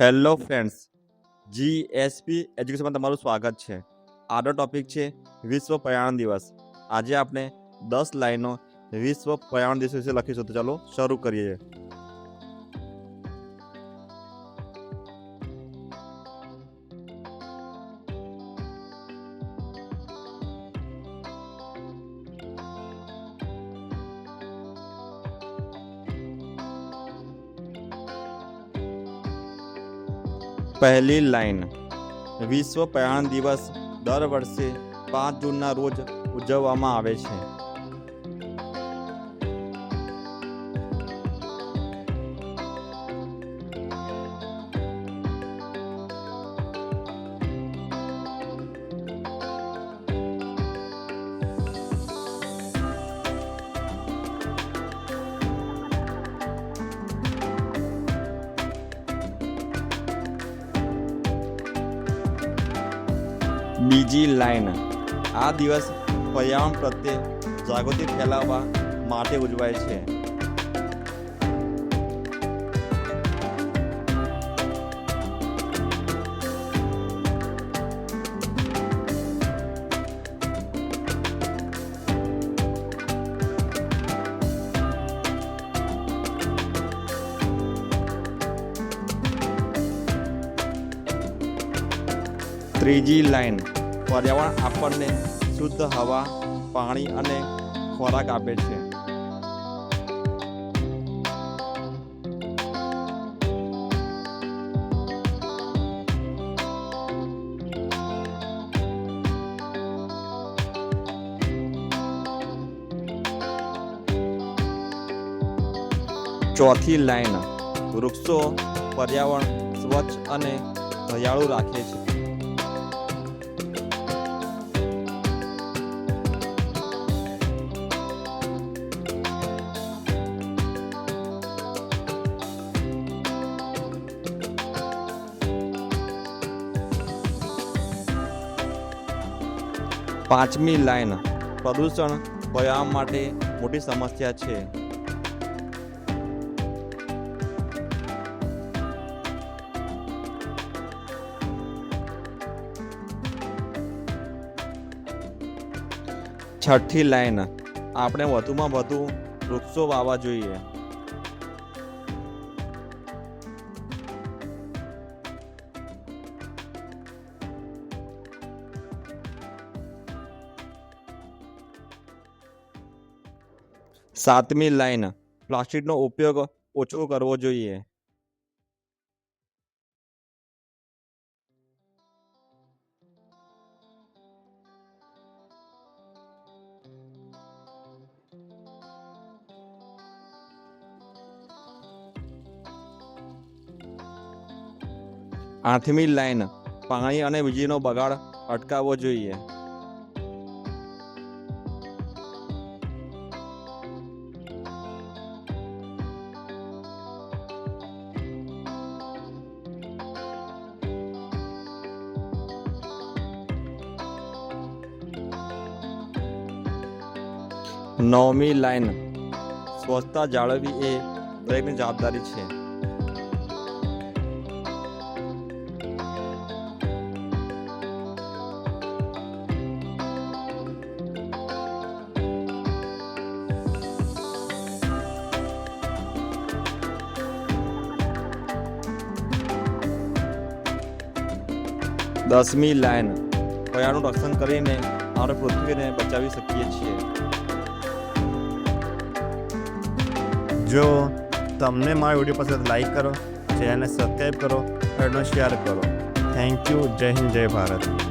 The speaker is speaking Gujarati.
હેલો ફ્રેન્ડ્સ, જીએસપી એજ્યુકેશનમાં તમારું સ્વાગત છે. આજનો ટોપિક છે વિશ્વ પર્યાવરણ દિવસ. આજે આપણે 10 લાઈનો વિશ્વ પર્યાવરણ દિવસ વિશે લખીશું. તો ચાલો શરૂ કરીએ. પહેલી લાઈન. વિશ્વ પર્યાવરણ દિવસ દર વર્ષે 5 જૂનના રોજ ઉજવવામાં આવે છે. બીજી લાઈન. આ દિવસ પર્યાવરણ પ્રત્યે જાગૃતિ ફેલાવવા માટે ઉજવાય છે. ત્રીજી લાઈન. પર્યાવરણ આપણને શુદ્ધ હવા, પાણી અને ખોરાક આપે છે. ચોથી લાઈન. વૃક્ષો પર્યાવરણ સ્વચ્છ અને દયાળુ રાખે છે. પાંચમી લાઈન. પ્રદૂષણ પર્યાવરણ માટે મોટી સમસ્યા છે. છઠ્ઠી લાઈન. આપણે વધુમાં વધુ વૃક્ષો વાવવા જોઈએ. સાતમી લાઈન. પ્લાસ્ટિકનો ઉપયોગ ઓછો કરવો જોઈએ. આઠમી લાઈન. પાણી અને વીજળીનો બગાડ અટકાવવો જોઈએ. નવમી લાઈન. સ્વચ્છતા જાળવવી એ દરેકની જવાબદારી છે. દસમી લાઈન. પર્યાવરણનું રક્ષણ કરીને આપણે પૃથ્વીને બચાવી શકીએ છીએ. જો તમને મારો વિડીયો પસંદ લાઈક કરો, ચેનલને સબસ્ક્રાઈબ કરો અને શેર કરો. Thank you. જય હિન્દ, જય ભારત.